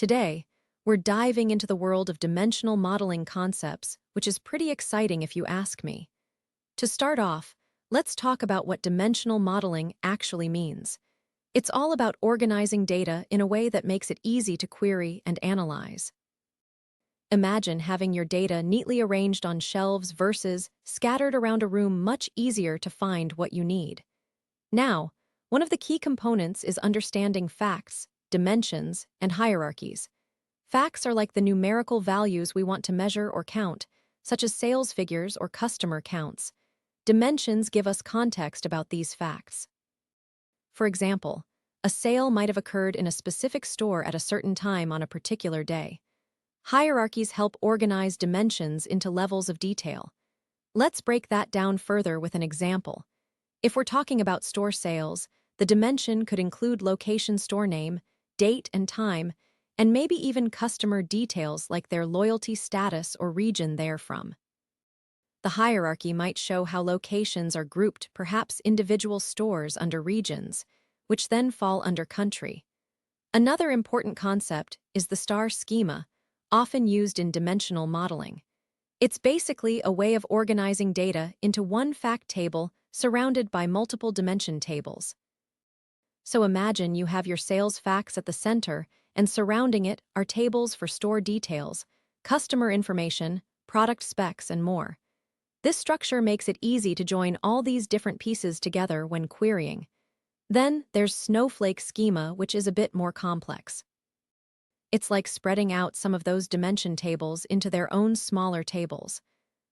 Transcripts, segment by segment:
Today, we're diving into the world of dimensional modeling concepts, which is pretty exciting if you ask me. To start off, let's talk about what dimensional modeling actually means. It's all about organizing data in a way that makes it easy to query and analyze. Imagine having your data neatly arranged on shelves versus scattered around a room, much easier to find what you need. Now, one of the key components is understanding facts, dimensions, and hierarchies. Facts are like the numerical values we want to measure or count, such as sales figures or customer counts. Dimensions give us context about these facts. For example, a sale might have occurred in a specific store at a certain time on a particular day. Hierarchies help organize dimensions into levels of detail. Let's break that down further with an example. If we're talking about store sales, the dimension could include location, store name, date and time, and maybe even customer details like their loyalty status or region they're from. The hierarchy might show how locations are grouped, perhaps individual stores under regions, which then fall under country. Another important concept is the star schema, often used in dimensional modeling. It's basically a way of organizing data into one fact table surrounded by multiple dimension tables. So imagine you have your sales facts at the center, and surrounding it are tables for store details, customer information, product specs, and more. This structure makes it easy to join all these different pieces together when querying. Then there's Snowflake schema, which is a bit more complex. It's like spreading out some of those dimension tables into their own smaller tables.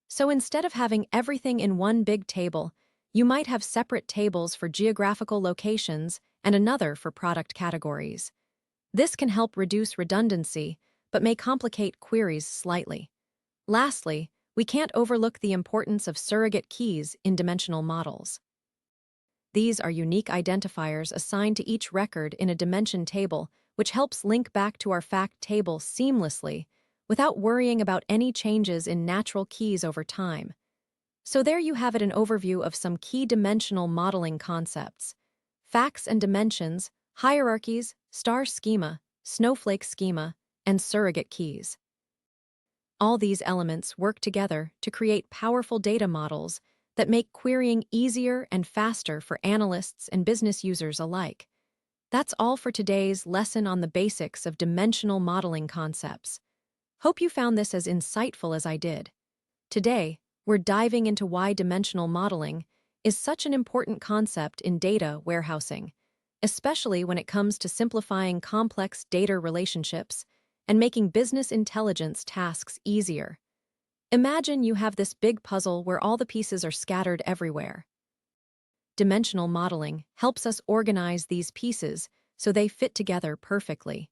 So instead of having everything in one big table, you might have separate tables for geographical locations and another for product categories. This can help reduce redundancy, but may complicate queries slightly. Lastly, we can't overlook the importance of surrogate keys in dimensional models. These are unique identifiers assigned to each record in a dimension table, which helps link back to our fact table seamlessly without worrying about any changes in natural keys over time. So there you have it, an overview of some key dimensional modeling concepts: facts and dimensions, hierarchies, star schema, snowflake schema, and surrogate keys. All these elements work together to create powerful data models that make querying easier and faster for analysts and business users alike. That's all for today's lesson on the basics of dimensional modeling concepts. Hope you found this as insightful as I did. Today, we're diving into why dimensional modeling is such an important concept in data warehousing, especially when it comes to simplifying complex data relationships and making business intelligence tasks easier. Imagine you have this big puzzle where all the pieces are scattered everywhere. Dimensional modeling helps us organize these pieces so they fit together perfectly.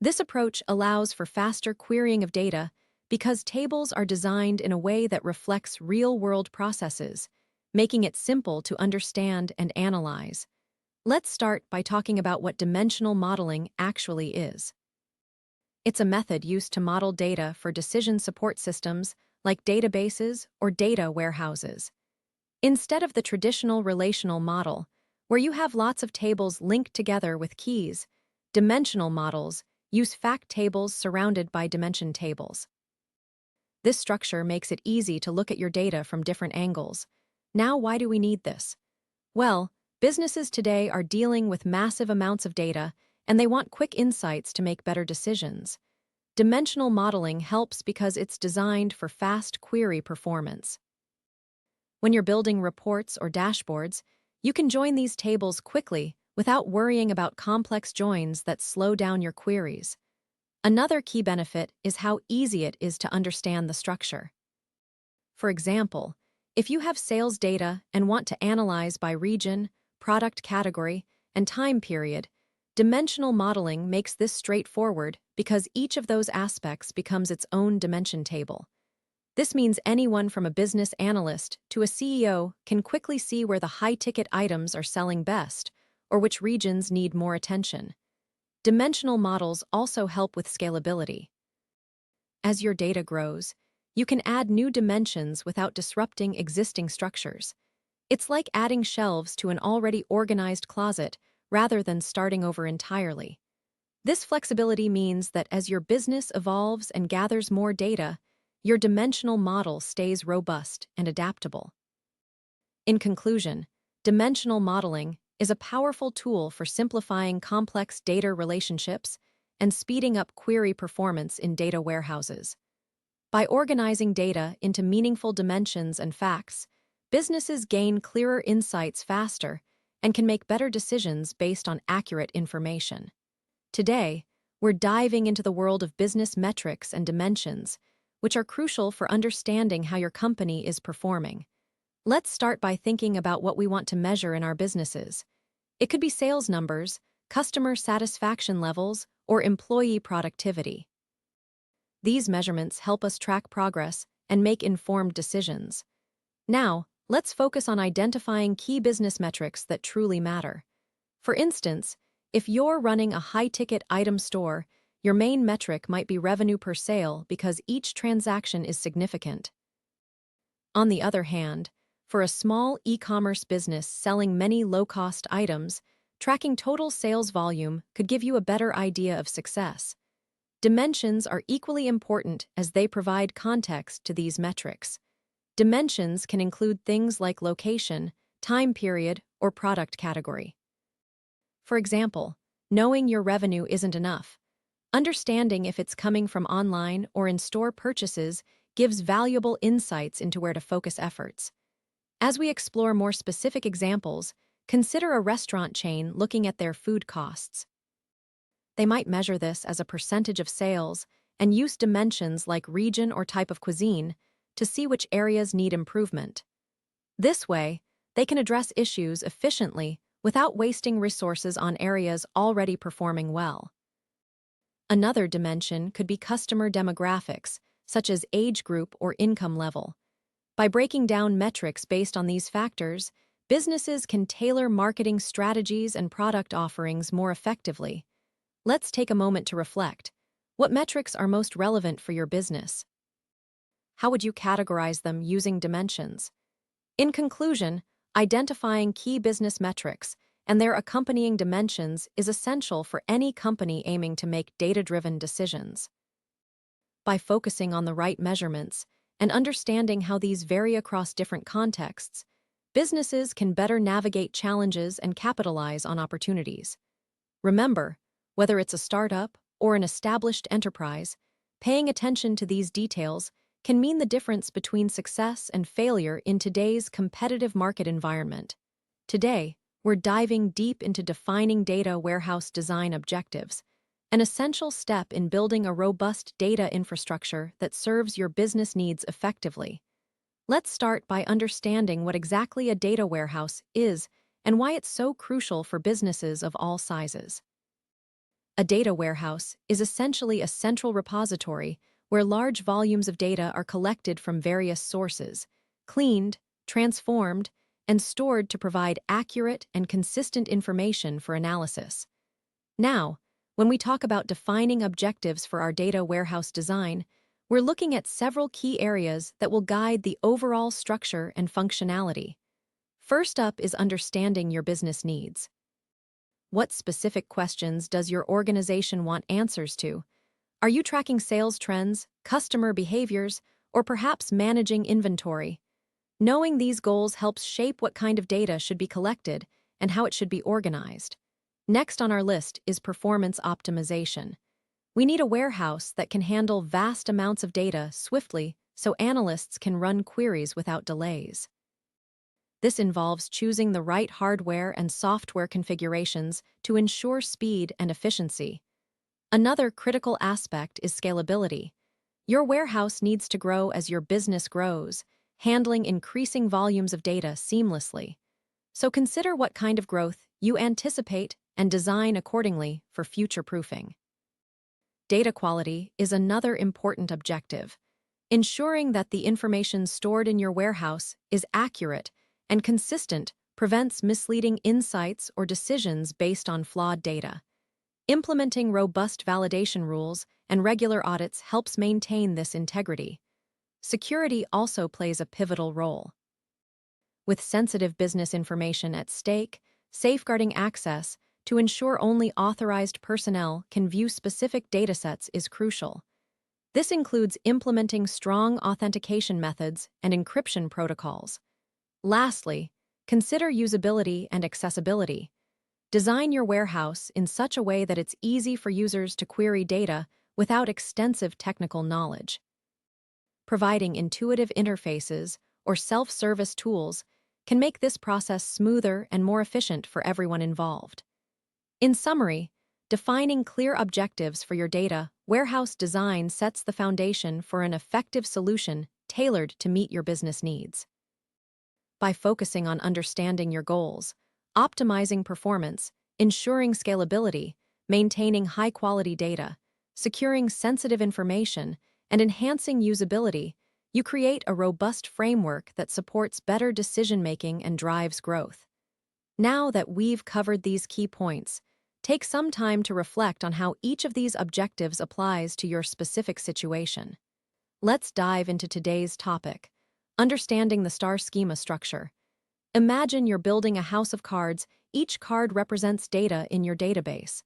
This approach allows for faster querying of data because tables are designed in a way that reflects real-world processes, making it simple to understand and analyze. Let's start by talking about what dimensional modeling actually is. It's a method used to model data for decision support systems like databases or data warehouses. Instead of the traditional relational model, where you have lots of tables linked together with keys, dimensional models use fact tables surrounded by dimension tables. This structure makes it easy to look at your data from different angles. Now, why do we need this? Well, businesses today are dealing with massive amounts of data, and they want quick insights to make better decisions. Dimensional modeling helps because it's designed for fast query performance. When you're building reports or dashboards, you can join these tables quickly without worrying about complex joins that slow down your queries. Another key benefit is how easy it is to understand the structure. For example, if you have sales data and want to analyze by region, product category, and time period, dimensional modeling makes this straightforward because each of those aspects becomes its own dimension table. This means anyone from a business analyst to a CEO can quickly see where the high-ticket items are selling best or which regions need more attention. Dimensional models also help with scalability. As your data grows, you can add new dimensions without disrupting existing structures. It's like adding shelves to an already organized closet rather than starting over entirely. This flexibility means that as your business evolves and gathers more data, your dimensional model stays robust and adaptable. In conclusion, dimensional modeling is a powerful tool for simplifying complex data relationships and speeding up query performance in data warehouses. By organizing data into meaningful dimensions and facts, businesses gain clearer insights faster and can make better decisions based on accurate information. Today, we're diving into the world of business metrics and dimensions, which are crucial for understanding how your company is performing. Let's start by thinking about what we want to measure in our businesses. It could be sales numbers, customer satisfaction levels, or employee productivity. These measurements help us track progress and make informed decisions. Now, let's focus on identifying key business metrics that truly matter. For instance, if you're running a high-ticket item store, your main metric might be revenue per sale because each transaction is significant. On the other hand, for a small e-commerce business selling many low-cost items, tracking total sales volume could give you a better idea of success. Dimensions are equally important as they provide context to these metrics. Dimensions can include things like location, time period, or product category. For example, knowing your revenue isn't enough. Understanding if it's coming from online or in-store purchases gives valuable insights into where to focus efforts. As we explore more specific examples, consider a restaurant chain looking at their food costs. They might measure this as a percentage of sales and use dimensions like region or type of cuisine to see which areas need improvement. This way, they can address issues efficiently without wasting resources on areas already performing well. Another dimension could be customer demographics, such as age group or income level. By breaking down metrics based on these factors, businesses can tailor marketing strategies and product offerings more effectively. Let's take a moment to reflect. What metrics are most relevant for your business? How would you categorize them using dimensions? In conclusion, identifying key business metrics and their accompanying dimensions is essential for any company aiming to make data-driven decisions. By focusing on the right measurements and understanding how these vary across different contexts, businesses can better navigate challenges and capitalize on opportunities. Remember, whether it's a startup or an established enterprise, paying attention to these details can mean the difference between success and failure in today's competitive market environment. Today, we're diving deep into defining data warehouse design objectives, an essential step in building a robust data infrastructure that serves your business needs effectively. Let's start by understanding what exactly a data warehouse is and why it's so crucial for businesses of all sizes. A data warehouse is essentially a central repository where large volumes of data are collected from various sources, cleaned, transformed, and stored to provide accurate and consistent information for analysis. Now, when we talk about defining objectives for our data warehouse design, we're looking at several key areas that will guide the overall structure and functionality. First up is understanding your business needs. What specific questions does your organization want answers to? Are you tracking sales trends, customer behaviors, or perhaps managing inventory? Knowing these goals helps shape what kind of data should be collected and how it should be organized. Next on our list is performance optimization. We need a warehouse that can handle vast amounts of data swiftly so analysts can run queries without delays. This involves choosing the right hardware and software configurations to ensure speed and efficiency. Another critical aspect is scalability. Your warehouse needs to grow as your business grows, handling increasing volumes of data seamlessly. So consider what kind of growth you anticipate and design accordingly for future-proofing. Data quality is another important objective. Ensuring that the information stored in your warehouse is accurate and consistent prevents misleading insights or decisions based on flawed data. Implementing robust validation rules and regular audits helps maintain this integrity. Security also plays a pivotal role. With sensitive business information at stake, safeguarding access to ensure only authorized personnel can view specific datasets is crucial. This includes implementing strong authentication methods and encryption protocols. Lastly, consider usability and accessibility. Design your warehouse in such a way that it's easy for users to query data without extensive technical knowledge. Providing intuitive interfaces or self-service tools can make this process smoother and more efficient for everyone involved. In summary, defining clear objectives for your data warehouse design sets the foundation for an effective solution tailored to meet your business needs. By focusing on understanding your goals, optimizing performance, ensuring scalability, maintaining high-quality data, securing sensitive information, and enhancing usability, you create a robust framework that supports better decision-making and drives growth. Now that we've covered these key points, take some time to reflect on how each of these objectives applies to your specific situation. Let's dive into today's topic, understanding the star schema structure. Imagine you're building a house of cards. Each card represents data in your database.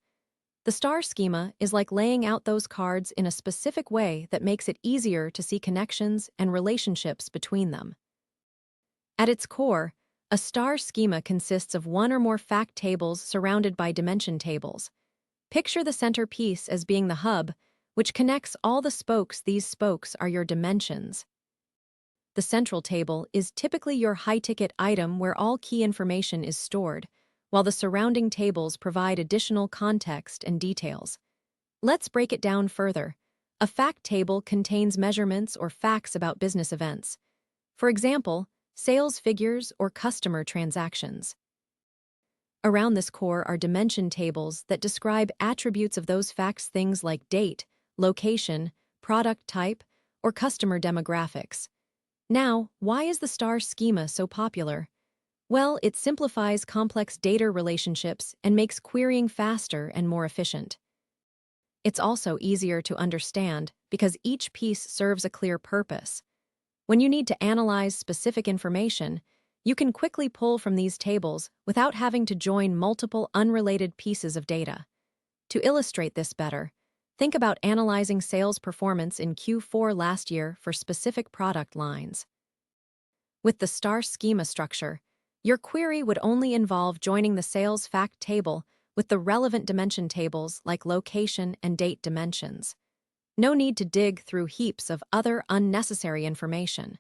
The star schema is like laying out those cards in a specific way that makes it easier to see connections and relationships between them. At its core, a star schema consists of one or more fact tables surrounded by dimension tables. Picture the centerpiece as being the hub, which connects all the spokes. These spokes are your dimensions. The central table is typically your high-ticket item where all key information is stored, while the surrounding tables provide additional context and details. Let's break it down further. A fact table contains measurements or facts about business events. For example, sales figures or customer transactions. Around this core are dimension tables that describe attributes of those facts, things like date, location, product type, or customer demographics. Now, why is the star schema so popular? Well, it simplifies complex data relationships and makes querying faster and more efficient. It's also easier to understand because each piece serves a clear purpose. When you need to analyze specific information, you can quickly pull from these tables without having to join multiple unrelated pieces of data. To illustrate this better, think about analyzing sales performance in Q4 last year for specific product lines. With the star schema structure, your query would only involve joining the sales fact table with the relevant dimension tables like location and date dimensions. No need to dig through heaps of other unnecessary information.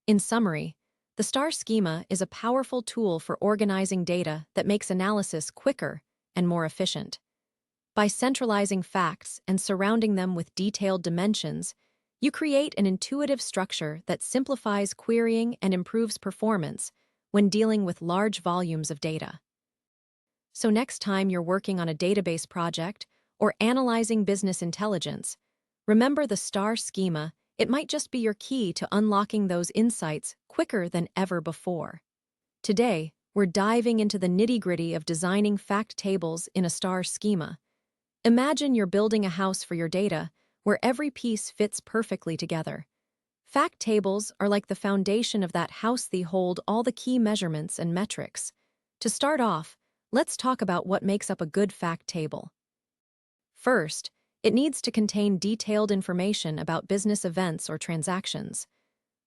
In summary, the star schema is a powerful tool for organizing data that makes analysis quicker and more efficient. By centralizing facts and surrounding them with detailed dimensions, you create an intuitive structure that simplifies querying and improves performance when dealing with large volumes of data. So next time you're working on a database project or analyzing business intelligence, remember the star schema. It might just be your key to unlocking those insights quicker than ever before. Today, we're diving into the nitty-gritty of designing fact tables in a star schema. Imagine you're building a house for your data where every piece fits perfectly together. Fact tables are like the foundation of that house. They hold all the key measurements and metrics. To start off, let's talk about what makes up a good fact table. First, it needs to contain detailed information about business events or transactions.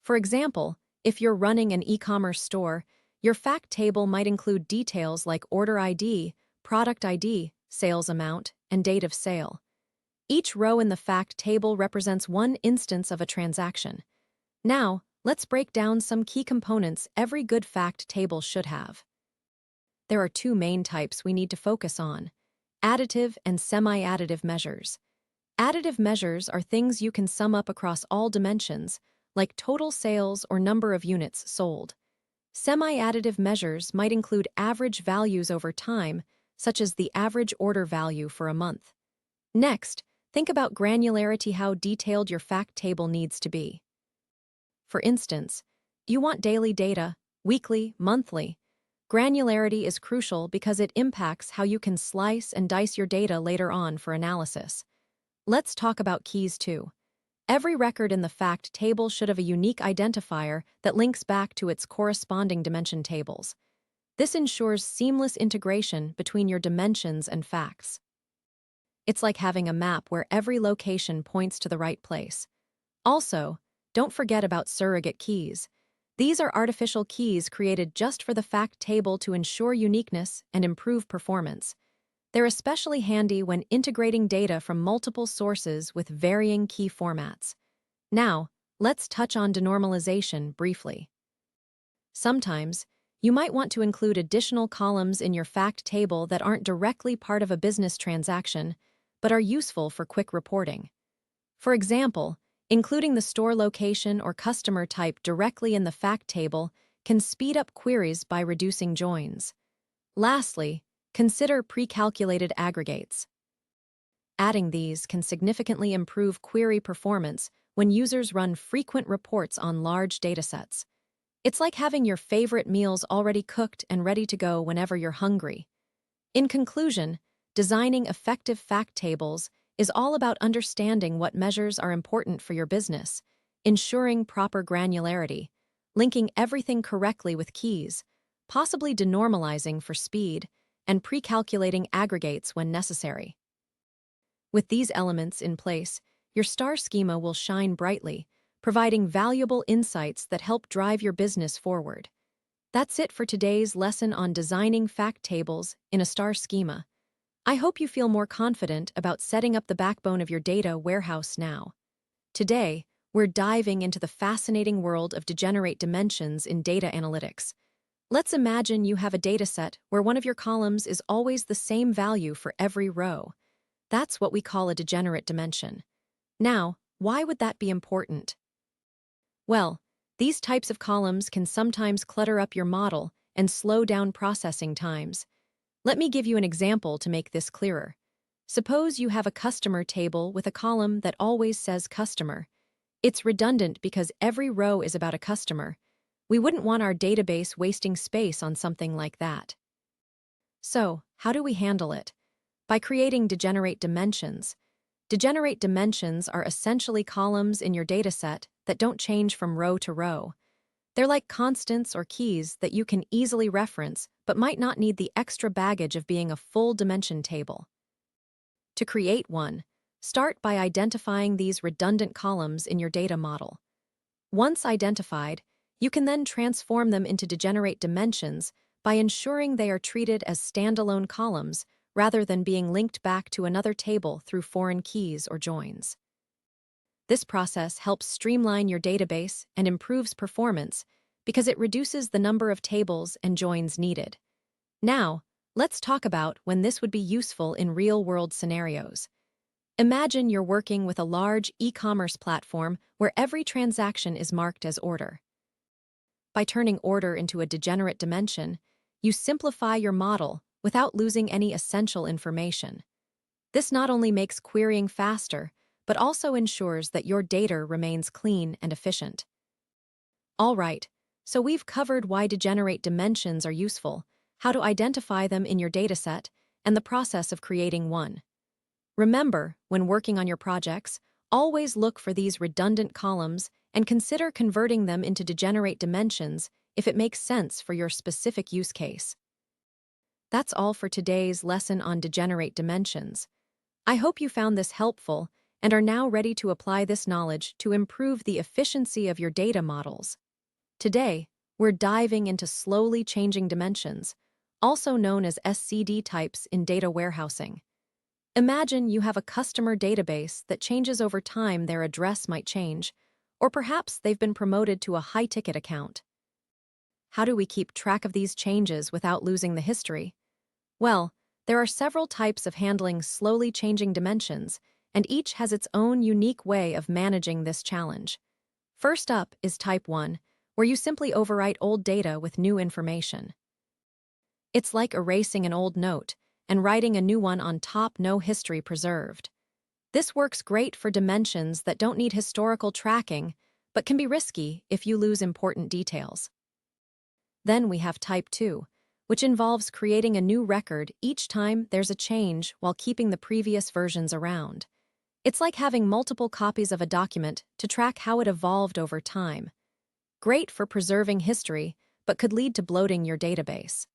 For example, if you're running an e-commerce store, your fact table might include details like order ID, product ID, sales amount, and date of sale. Each row in the fact table represents one instance of a transaction. Now, let's break down some key components every good fact table should have. There are two main types we need to focus on: additive and semi-additive measures. Additive measures are things you can sum up across all dimensions, like total sales or number of units sold. Semi-additive measures might include average values over time, such as the average order value for a month. Next, think about granularity, how detailed your fact table needs to be. For instance, you want daily data, weekly, monthly. Granularity is crucial because it impacts how you can slice and dice your data later on for analysis. Let's talk about keys too. Every record in the fact table should have a unique identifier that links back to its corresponding dimension tables. This ensures seamless integration between your dimensions and facts. It's like having a map where every location points to the right place. Also, don't forget about surrogate keys. These are artificial keys created just for the fact table to ensure uniqueness and improve performance. They're especially handy when integrating data from multiple sources with varying key formats. Now, let's touch on denormalization briefly. Sometimes, you might want to include additional columns in your fact table that aren't directly part of a business transaction, but are useful for quick reporting. For example, including the store location or customer type directly in the fact table can speed up queries by reducing joins. Lastly, consider pre-calculated aggregates. Adding these can significantly improve query performance when users run frequent reports on large datasets. It's like having your favorite meals already cooked and ready to go whenever you're hungry. In conclusion, designing effective fact tables is all about understanding what measures are important for your business, ensuring proper granularity, linking everything correctly with keys, possibly denormalizing for speed, and pre-calculating aggregates when necessary. With these elements in place, your star schema will shine brightly, providing valuable insights that help drive your business forward. That's it for today's lesson on designing fact tables in a star schema. I hope you feel more confident about setting up the backbone of your data warehouse now. Today, we're diving into the fascinating world of degenerate dimensions in data analytics. Let's imagine you have a dataset where one of your columns is always the same value for every row. That's what we call a degenerate dimension. Now, why would that be important? Well, these types of columns can sometimes clutter up your model and slow down processing times. Let me give you an example to make this clearer. Suppose you have a customer table with a column that always says customer. It's redundant because every row is about a customer. We wouldn't want our database wasting space on something like that. So, how do we handle it? By creating degenerate dimensions. Degenerate dimensions are essentially columns in your dataset that don't change from row to row. They're like constants or keys that you can easily reference but might not need the extra baggage of being a full dimension table. To create one, start by identifying these redundant columns in your data model. Once identified, you can then transform them into degenerate dimensions by ensuring they are treated as standalone columns rather than being linked back to another table through foreign keys or joins. This process helps streamline your database and improves performance because it reduces the number of tables and joins needed. Now, let's talk about when this would be useful in real-world scenarios. Imagine you're working with a large e-commerce platform where every transaction is marked as order. By turning order into a degenerate dimension, you simplify your model without losing any essential information. This not only makes querying faster, but also ensures that your data remains clean and efficient. All right, so we've covered why degenerate dimensions are useful, how to identify them in your dataset, and the process of creating one. Remember, when working on your projects, always look for these redundant columns and consider converting them into degenerate dimensions if it makes sense for your specific use case. That's all for today's lesson on degenerate dimensions. I hope you found this helpful and are now ready to apply this knowledge to improve the efficiency of your data models. Today, we're diving into slowly changing dimensions, also known as SCD types in data warehousing. Imagine you have a customer database that changes over time. Their address might change, or perhaps they've been promoted to a high-ticket account. How do we keep track of these changes without losing the history? Well, there are several types of handling slowly changing dimensions, and each has its own unique way of managing this challenge. First up is Type 1, where you simply overwrite old data with new information. It's like erasing an old note and writing a new one on top, no history preserved. This works great for dimensions that don't need historical tracking, but can be risky if you lose important details. Then we have Type 2, which involves creating a new record each time there's a change while keeping the previous versions around. It's like having multiple copies of a document to track how it evolved over time. Great for preserving history, but could lead to bloating your database.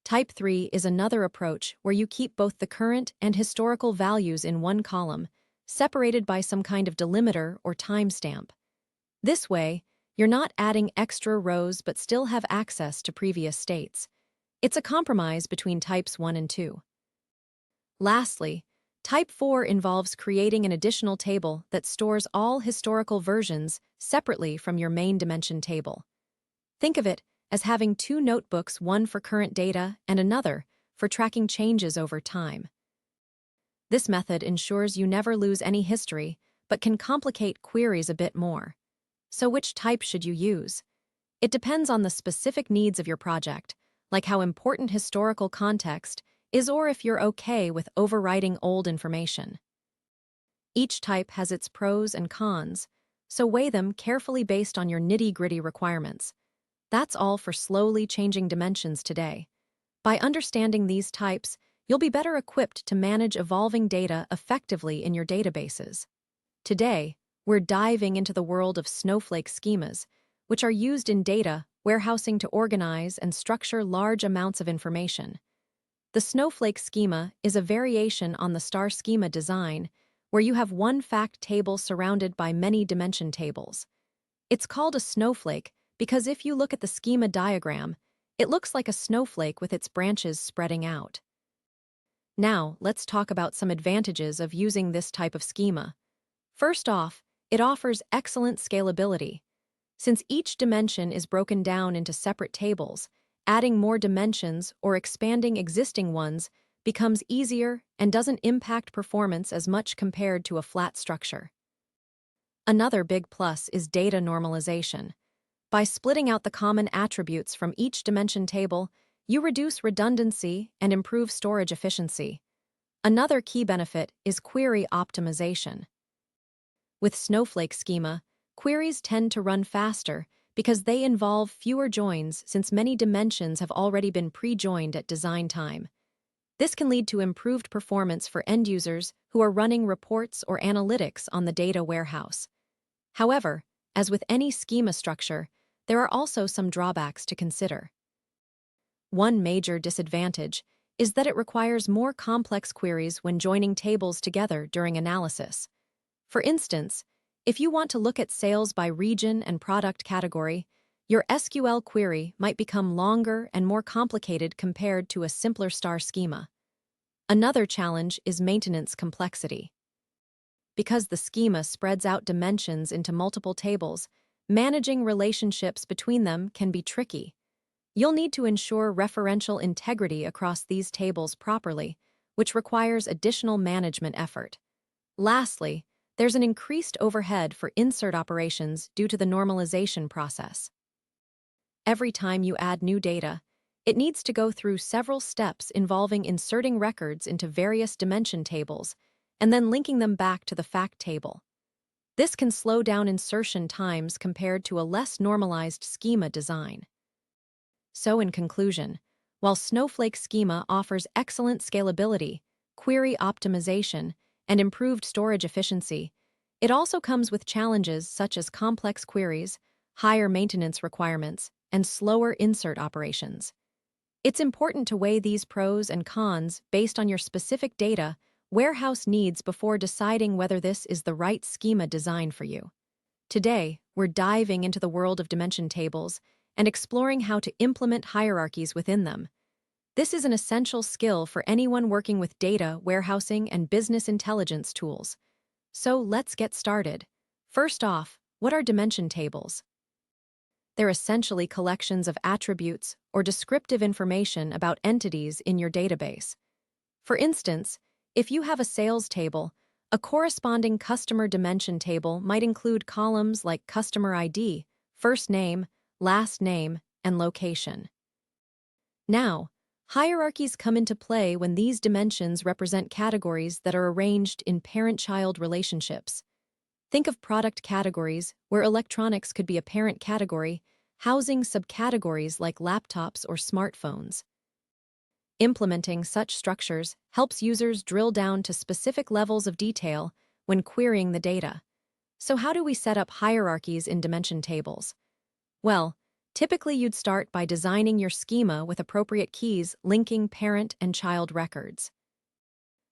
Type 3 is another approach where you keep both the current and historical values in one column, separated by some kind of delimiter or timestamp. This way, you're not adding extra rows but still have access to previous states. It's a compromise between types 1 and 2. Lastly, Type 4 involves creating an additional table that stores all historical versions separately from your main dimension table. Think of it as having two notebooks, one for current data and another for tracking changes over time. This method ensures you never lose any history, but can complicate queries a bit more. So which type should you use? It depends on the specific needs of your project, like how important historical context is or if you're okay with overwriting old information. Each type has its pros and cons, so weigh them carefully based on your nitty-gritty requirements. That's all for slowly changing dimensions today. By understanding these types, you'll be better equipped to manage evolving data effectively in your databases. Today, we're diving into the world of Snowflake schemas, which are used in data warehousing to organize and structure large amounts of information. The Snowflake schema is a variation on the star schema design, where you have one fact table surrounded by many dimension tables. It's called a snowflake because if you look at the schema diagram, it looks like a snowflake with its branches spreading out. Now, let's talk about some advantages of using this type of schema. First off, it offers excellent scalability. Since each dimension is broken down into separate tables, adding more dimensions or expanding existing ones becomes easier and doesn't impact performance as much compared to a flat structure. Another big plus is data normalization. By splitting out the common attributes from each dimension table, you reduce redundancy and improve storage efficiency. Another key benefit is query optimization. With Snowflake schema, queries tend to run faster because they involve fewer joins since many dimensions have already been pre-joined at design time. This can lead to improved performance for end users who are running reports or analytics on the data warehouse. However, as with any schema structure, there are also some drawbacks to consider. One major disadvantage is that it requires more complex queries when joining tables together during analysis. For instance, if you want to look at sales by region and product category, your SQL query might become longer and more complicated compared to a simpler star schema. Another challenge is maintenance complexity. Because the schema spreads out dimensions into multiple tables, managing relationships between them can be tricky. You'll need to ensure referential integrity across these tables properly, which requires additional management effort. Lastly, there's an increased overhead for insert operations due to the normalization process. Every time you add new data, it needs to go through several steps involving inserting records into various dimension tables and then linking them back to the fact table. This can slow down insertion times compared to a less normalized schema design. So in conclusion, while Snowflake schema offers excellent scalability, query optimization, and improved storage efficiency, it also comes with challenges such as complex queries, higher maintenance requirements, and slower insert operations. It's important to weigh these pros and cons based on your specific data warehouse needs before deciding whether this is the right schema design for you. Today, we're diving into the world of dimension tables and exploring how to implement hierarchies within them. This is an essential skill for anyone working with data, warehousing, and business intelligence tools. So let's get started. First off, what are dimension tables? They're essentially collections of attributes or descriptive information about entities in your database. For instance, if you have a sales table, a corresponding customer dimension table might include columns like customer ID, first name, last name, and location. Now, hierarchies come into play when these dimensions represent categories that are arranged in parent-child relationships. Think of product categories, where electronics could be a parent category, housing subcategories like laptops or smartphones. Implementing such structures helps users drill down to specific levels of detail when querying the data. So how do we set up hierarchies in dimension tables? Well, Typically, you'd start by designing your schema with appropriate keys linking parent and child records.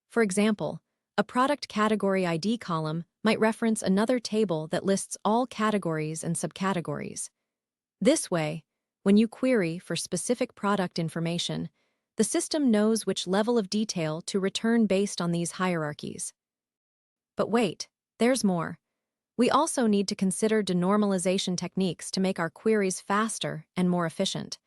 For example, a product category ID column might reference another table that lists all categories and subcategories. This way, when you query for specific product information, the system knows which level of detail to return based on these hierarchies. But wait, there's more. We also need to consider denormalization techniques to make our queries faster and more efficient.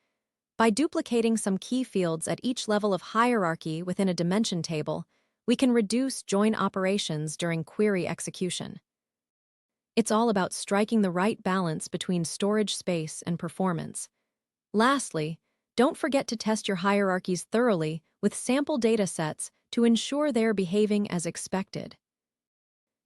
By duplicating some key fields at each level of hierarchy within a dimension table, we can reduce join operations during query execution. It's all about striking the right balance between storage space and performance. Lastly, don't forget to test your hierarchies thoroughly with sample data sets to ensure they're behaving as expected.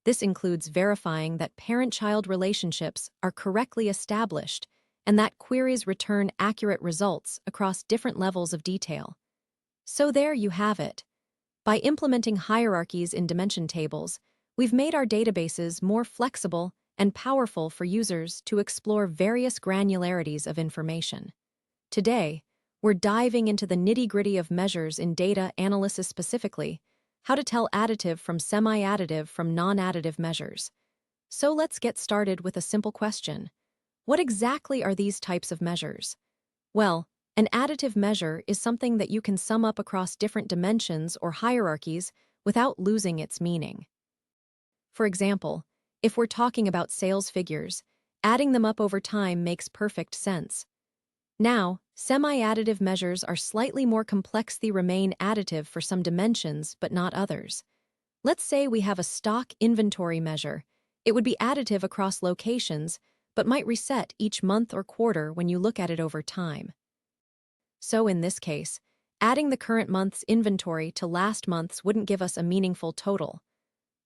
This includes verifying that parent-child relationships are correctly established and that queries return accurate results across different levels of detail. So there you have it. By implementing hierarchies in dimension tables, we've made our databases more flexible and powerful for users to explore various granularities of information. Today, we're diving into the nitty-gritty of measures in data analysis, specifically how to tell additive from semi-additive from non-additive measures. So let's get started with a simple question. What exactly are these types of measures? Well, an additive measure is something that you can sum up across different dimensions or hierarchies without losing its meaning. For example, if we're talking about sales figures, adding them up over time makes perfect sense. Now, semi-additive measures are slightly more complex. They remain additive for some dimensions, but not others. Let's say we have a stock inventory measure. It would be additive across locations, but might reset each month or quarter when you look at it over time. So in this case, adding the current month's inventory to last month's wouldn't give us a meaningful total.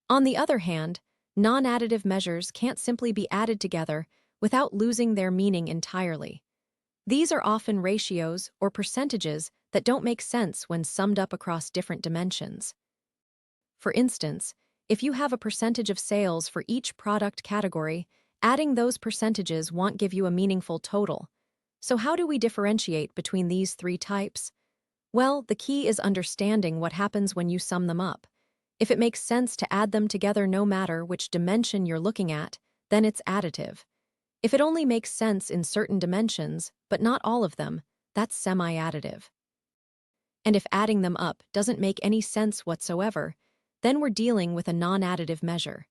On the other hand, non-additive measures can't simply be added together without losing their meaning entirely. These are often ratios or percentages that don't make sense when summed up across different dimensions. For instance, if you have a percentage of sales for each product category, adding those percentages won't give you a meaningful total. So how do we differentiate between these three types? Well, the key is understanding what happens when you sum them up. If it makes sense to add them together no matter which dimension you're looking at, then it's additive. If it only makes sense in certain dimensions, but not all of them, that's semi-additive. And if adding them up doesn't make any sense whatsoever, then we're dealing with a non-additive measure.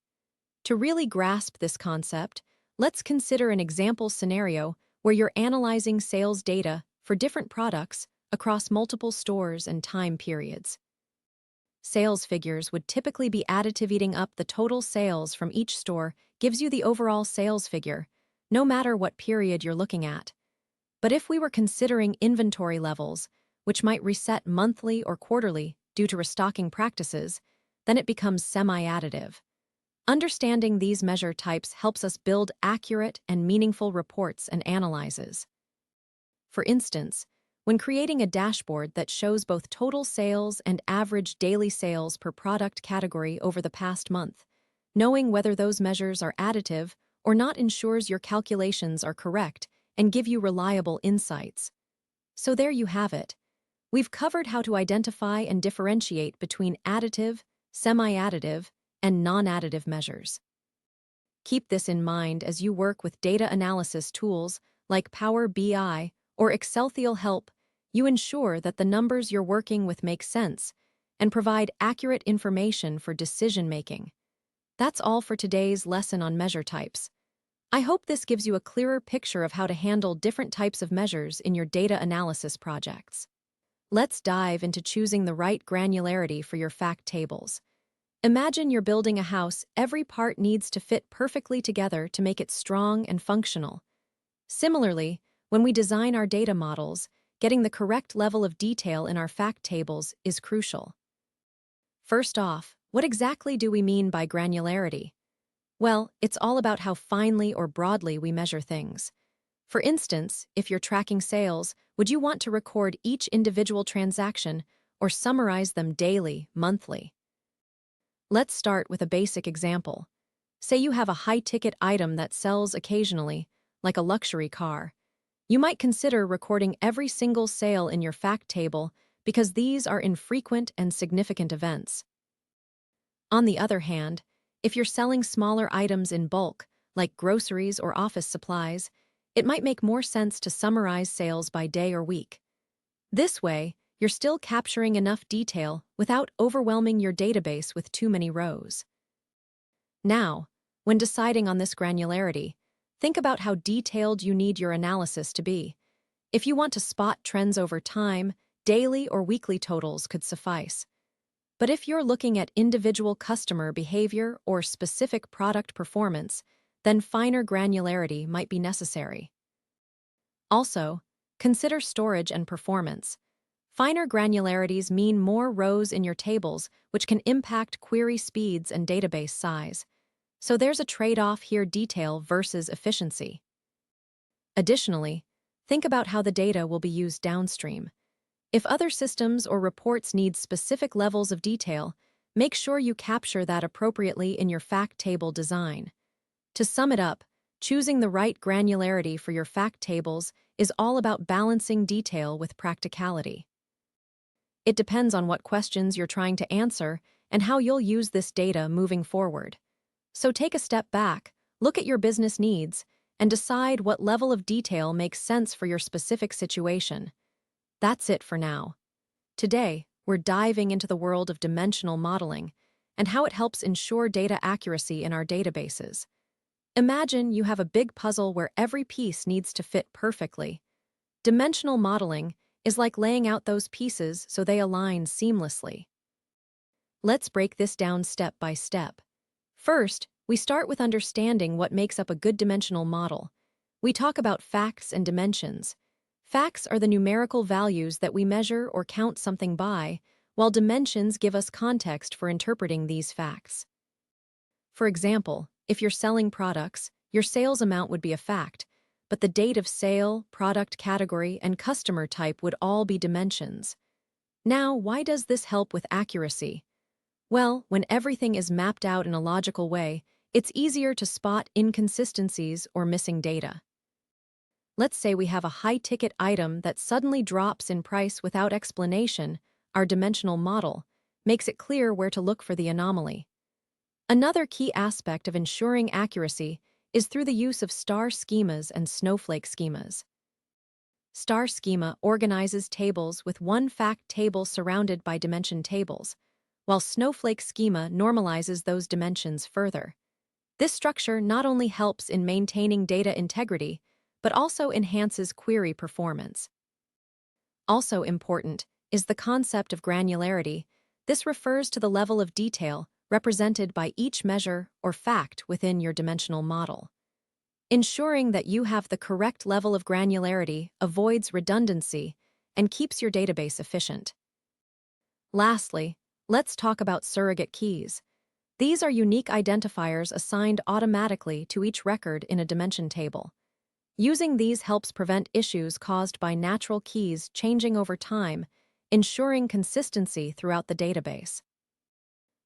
To really grasp this concept, let's consider an example scenario where you're analyzing sales data for different products across multiple stores and time periods. Sales figures would typically be additive. Eating up the total sales from each store gives you the overall sales figure, no matter what period you're looking at. But if we were considering inventory levels, which might reset monthly or quarterly due to restocking practices, then it becomes semi-additive. Understanding these measure types helps us build accurate and meaningful reports and analyses. For instance, when creating a dashboard that shows both total sales and average daily sales per product category over the past month, knowing whether those measures are additive or not ensures your calculations are correct and give you reliable insights. So there you have it. We've covered how to identify and differentiate between additive, semi-additive, and non-additive measures. Keep this in mind as you work with data analysis tools like Power BI or Excel. Help you ensure that the numbers you're working with make sense and provide accurate information for decision-making. That's all for today's lesson on measure types. I hope this gives you a clearer picture of how to handle different types of measures in your data analysis projects. Let's dive into choosing the right granularity for your fact tables. Imagine you're building a house. Every part needs to fit perfectly together to make it strong and functional. Similarly, when we design our data models, getting the correct level of detail in our fact tables is crucial. First off, what exactly do we mean by granularity? Well, it's all about how finely or broadly we measure things. For instance, if you're tracking sales, would you want to record each individual transaction or summarize them daily, monthly? Let's start with a basic example. Say you have a high-ticket item that sells occasionally, like a luxury car. You might consider recording every single sale in your fact table because these are infrequent and significant events. On the other hand, if you're selling smaller items in bulk, like groceries or office supplies, it might make more sense to summarize sales by day or week. This way, you're still capturing enough detail without overwhelming your database with too many rows. Now, when deciding on this granularity, think about how detailed you need your analysis to be. If you want to spot trends over time, daily or weekly totals could suffice. But if you're looking at individual customer behavior or specific product performance, then finer granularity might be necessary. Also, consider storage and performance. Finer granularities mean more rows in your tables, which can impact query speeds and database size. So there's a trade-off here: detail versus efficiency. Additionally, think about how the data will be used downstream. If other systems or reports need specific levels of detail, make sure you capture that appropriately in your fact table design. To sum it up, choosing the right granularity for your fact tables is all about balancing detail with practicality. It depends on what questions you're trying to answer and how you'll use this data moving forward. So take a step back, look at your business needs, and decide what level of detail makes sense for your specific situation. That's it for now. Today, we're diving into the world of dimensional modeling and how it helps ensure data accuracy in our databases. Imagine you have a big puzzle where every piece needs to fit perfectly. Dimensional modeling is like laying out those pieces so they align seamlessly. Let's break this down step by step. First, we start with understanding what makes up a good dimensional model. We talk about facts and dimensions. Facts are the numerical values that we measure or count something by, while dimensions give us context for interpreting these facts. For example, if you're selling products, your sales amount would be a fact, but the date of sale, product category, and customer type would all be dimensions. Now, why does this help with accuracy? Well, when everything is mapped out in a logical way, it's easier to spot inconsistencies or missing data. Let's say we have a high-ticket item that suddenly drops in price without explanation. Our dimensional model makes it clear where to look for the anomaly. Another key aspect of ensuring accuracy is through the use of star schemas and Snowflake schemas. Star schema organizes tables with one fact table surrounded by dimension tables, while Snowflake schema normalizes those dimensions further. This structure not only helps in maintaining data integrity, but also enhances query performance. Also important is the concept of granularity. This refers to the level of detail represented by each measure or fact within your dimensional model. Ensuring that you have the correct level of granularity avoids redundancy and keeps your database efficient. Lastly, let's talk about surrogate keys. These are unique identifiers assigned automatically to each record in a dimension table. Using these helps prevent issues caused by natural keys changing over time, ensuring consistency throughout the database.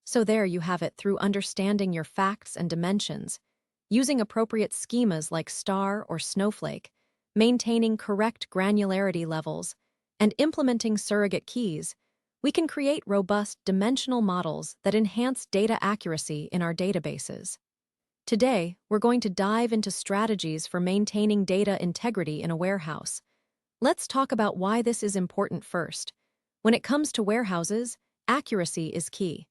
So there you have it. Through understanding your facts and dimensions, using appropriate schemas like star or Snowflake, maintaining correct granularity levels, and implementing surrogate keys, we can create robust dimensional models that enhance data accuracy in our databases. Today, we're going to dive into strategies for maintaining data integrity in a warehouse. Let's talk about why this is important first. When it comes to warehouses, accuracy is key.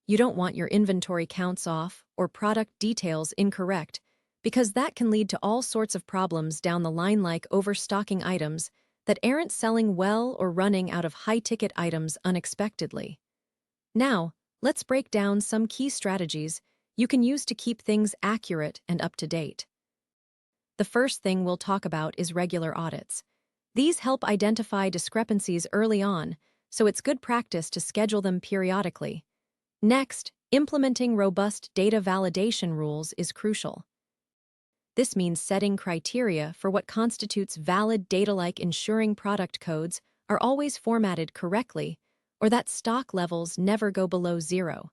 You don't want your inventory counts off or product details incorrect, because that can lead to all sorts of problems down the line, like overstocking items that aren't selling well or running out of high-ticket items unexpectedly. Now, let's break down some key strategies you can use to keep things accurate and up to date. The first thing we'll talk about is regular audits. These help identify discrepancies early on, so it's good practice to schedule them periodically. Next, implementing robust data validation rules is crucial. This means setting criteria for what constitutes valid data, like ensuring product codes are always formatted correctly or that stock levels never go below zero.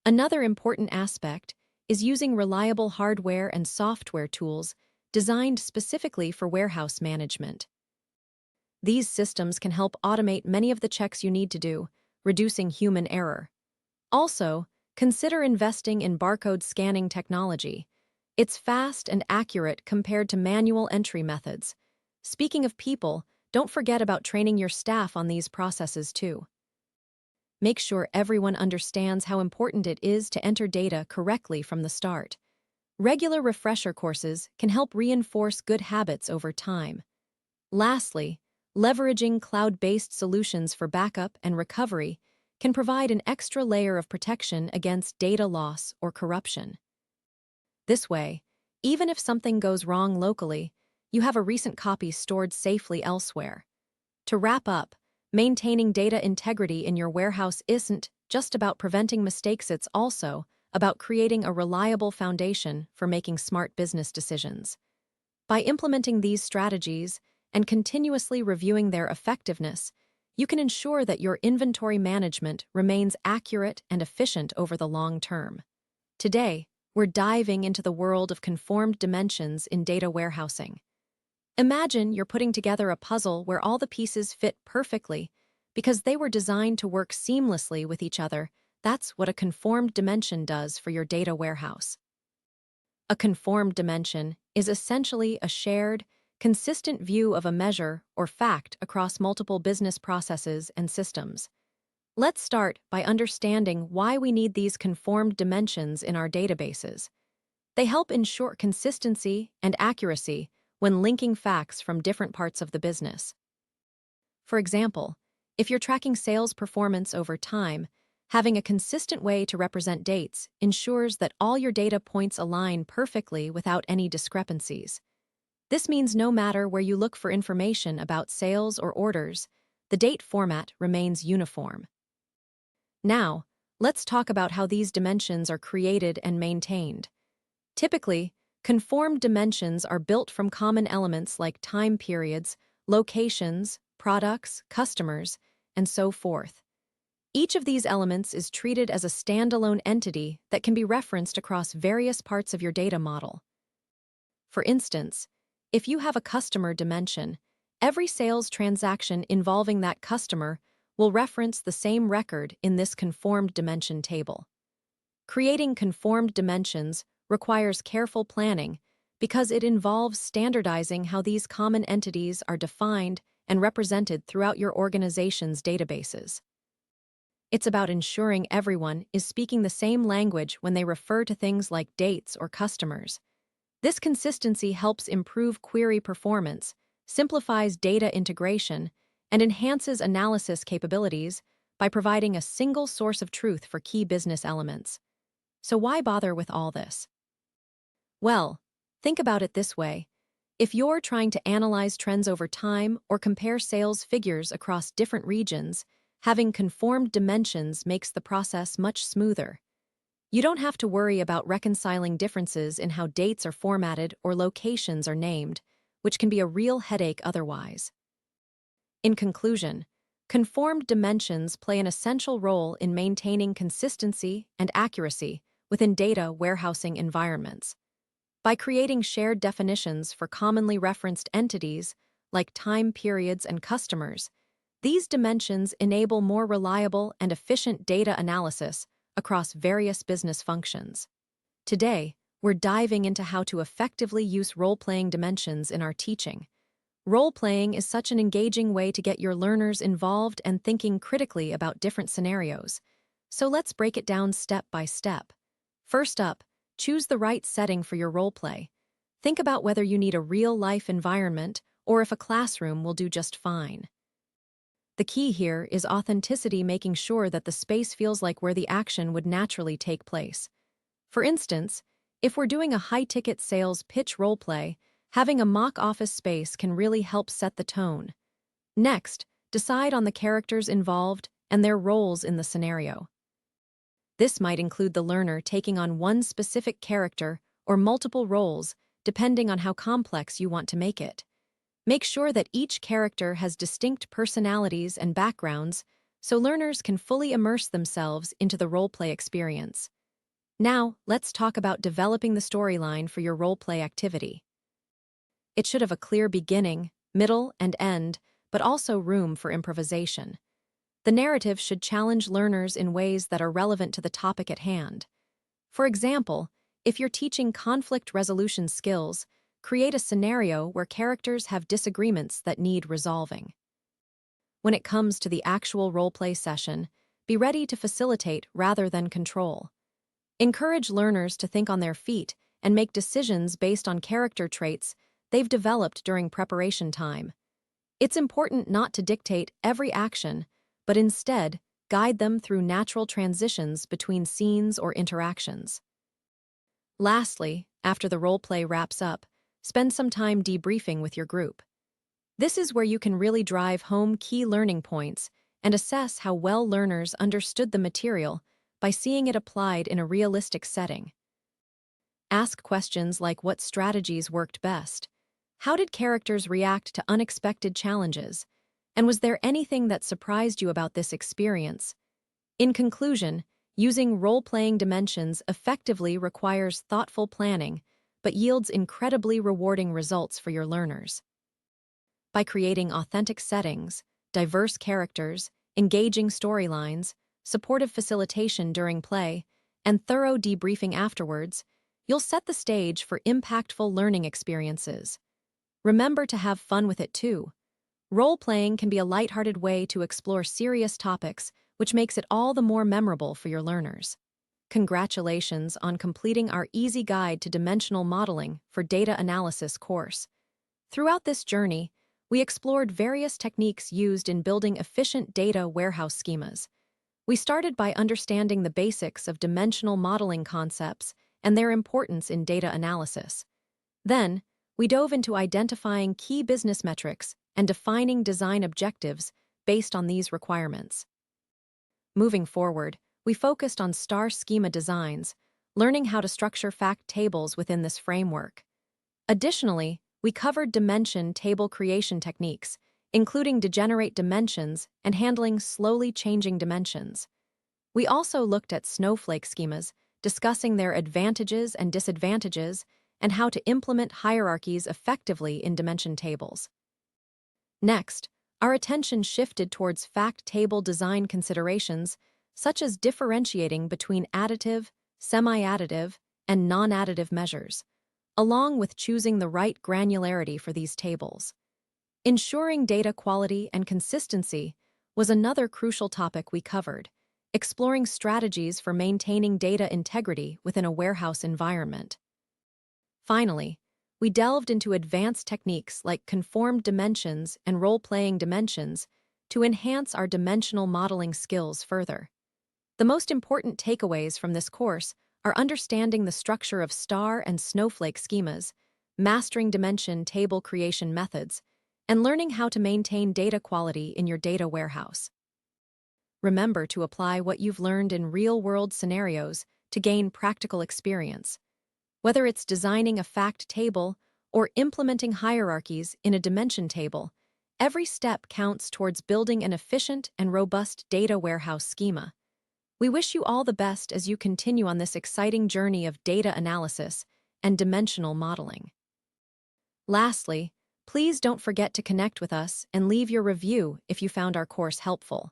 Another important aspect is using reliable hardware and software tools designed specifically for warehouse management. These systems can help automate many of the checks you need to do, reducing human error. Also, consider investing in barcode scanning technology. It's fast and accurate compared to manual entry methods. Speaking of people, don't forget about training your staff on these processes too. Make sure everyone understands how important it is to enter data correctly from the start. Regular refresher courses can help reinforce good habits over time. Lastly, leveraging cloud-based solutions for backup and recovery can provide an extra layer of protection against data loss or corruption. This way, even if something goes wrong locally, you have a recent copy stored safely elsewhere. To wrap up, maintaining data integrity in your warehouse isn't just about preventing mistakes, it's also about creating a reliable foundation for making smart business decisions. By implementing these strategies and continuously reviewing their effectiveness, you can ensure that your inventory management remains accurate and efficient over the long term. Today, we're diving into the world of conformed dimensions in data warehousing. Imagine you're putting together a puzzle where all the pieces fit perfectly because they were designed to work seamlessly with each other. That's what a conformed dimension does for your data warehouse. A conformed dimension is essentially a shared, consistent view of a measure or fact across multiple business processes and systems. Let's start by understanding why we need these conformed dimensions in our databases. They help ensure consistency and accuracy when linking facts from different parts of the business. For example, if you're tracking sales performance over time, having a consistent way to represent dates ensures that all your data points align perfectly without any discrepancies. This means no matter where you look for information about sales or orders, the date format remains uniform. Now, let's talk about how these dimensions are created and maintained. Typically, conformed dimensions are built from common elements like time periods, locations, products, customers, and so forth. Each of these elements is treated as a standalone entity that can be referenced across various parts of your data model. For instance, if you have a customer dimension, every sales transaction involving that customer will reference the same record in this conformed dimension table. Creating conformed dimensions requires careful planning because it involves standardizing how these common entities are defined and represented throughout your organization's databases. It's about ensuring everyone is speaking the same language when they refer to things like dates or customers. This consistency helps improve query performance, simplifies data integration, and enhances analysis capabilities by providing a single source of truth for key business elements. So why bother with all this? Well, think about it this way. If you're trying to analyze trends over time or compare sales figures across different regions, having conformed dimensions makes the process much smoother. You don't have to worry about reconciling differences in how dates are formatted or locations are named, which can be a real headache otherwise. In conclusion, conformed dimensions play an essential role in maintaining consistency and accuracy within data warehousing environments. By creating shared definitions for commonly referenced entities, like time periods and customers, these dimensions enable more reliable and efficient data analysis across various business functions. Today, we're diving into how to effectively use role-playing dimensions in our teaching. Role-playing is such an engaging way to get your learners involved and thinking critically about different scenarios. So let's break it down step by step. First up, choose the right setting for your role-play. Think about whether you need a real-life environment or if a classroom will do just fine. The key here is authenticity, making sure that the space feels like where the action would naturally take place. For instance, if we're doing a high-ticket sales pitch role-play, having a mock office space can really help set the tone. Next, decide on the characters involved and their roles in the scenario. This might include the learner taking on one specific character or multiple roles, depending on how complex you want to make it. Make sure that each character has distinct personalities and backgrounds so learners can fully immerse themselves into the role-play experience. Now, let's talk about developing the storyline for your role-play activity. It should have a clear beginning, middle, and end, but also room for improvisation. The narrative should challenge learners in ways that are relevant to the topic at hand. For example, if you're teaching conflict resolution skills, create a scenario where characters have disagreements that need resolving. When it comes to the actual role-play session, be ready to facilitate rather than control. Encourage learners to think on their feet and make decisions based on character traits they've developed during preparation time. It's important not to dictate every action, but instead guide them through natural transitions between scenes or interactions. Lastly, after the role-play wraps up, spend some time debriefing with your group. This is where you can really drive home key learning points and assess how well learners understood the material by seeing it applied in a realistic setting. Ask questions like what strategies worked best, how did characters react to unexpected challenges, and was there anything that surprised you about this experience? In conclusion, using role-playing dimensions effectively requires thoughtful planning, but yields incredibly rewarding results for your learners. By creating authentic settings, diverse characters, engaging storylines, supportive facilitation during play, and thorough debriefing afterwards, you'll set the stage for impactful learning experiences. Remember to have fun with it too. Role-playing can be a lighthearted way to explore serious topics, which makes it all the more memorable for your learners. Congratulations on completing our easy guide to dimensional modeling for data analysis course. Throughout this journey, we explored various techniques used in building efficient data warehouse schemas. We started by understanding the basics of dimensional modeling concepts and their importance in data analysis. Then, we dove into identifying key business metrics and defining design objectives based on these requirements. Moving forward, we focused on star schema designs, learning how to structure fact tables within this framework. Additionally, we covered dimension table creation techniques, including degenerate dimensions and handling slowly changing dimensions. We also looked at Snowflake schemas, discussing their advantages and disadvantages and how to implement hierarchies effectively in dimension tables. Next, our attention shifted towards fact table design considerations, such as differentiating between additive, semi-additive, and non-additive measures, along with choosing the right granularity for these tables. Ensuring data quality and consistency was another crucial topic we covered, exploring strategies for maintaining data integrity within a warehouse environment. Finally, we delved into advanced techniques like conformed dimensions and role-playing dimensions to enhance our dimensional modeling skills further. The most important takeaways from this course are understanding the structure of star and snowflake schemas, mastering dimension table creation methods, and learning how to maintain data quality in your data warehouse. Remember to apply what you've learned in real-world scenarios to gain practical experience. Whether it's designing a fact table or implementing hierarchies in a dimension table, every step counts towards building an efficient and robust data warehouse schema. We wish you all the best as you continue on this exciting journey of data analysis and dimensional modeling. Lastly, please don't forget to connect with us and leave your review if you found our course helpful.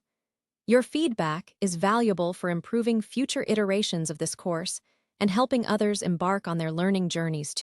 Your feedback is valuable for improving future iterations of this course and helping others embark on their learning journeys too.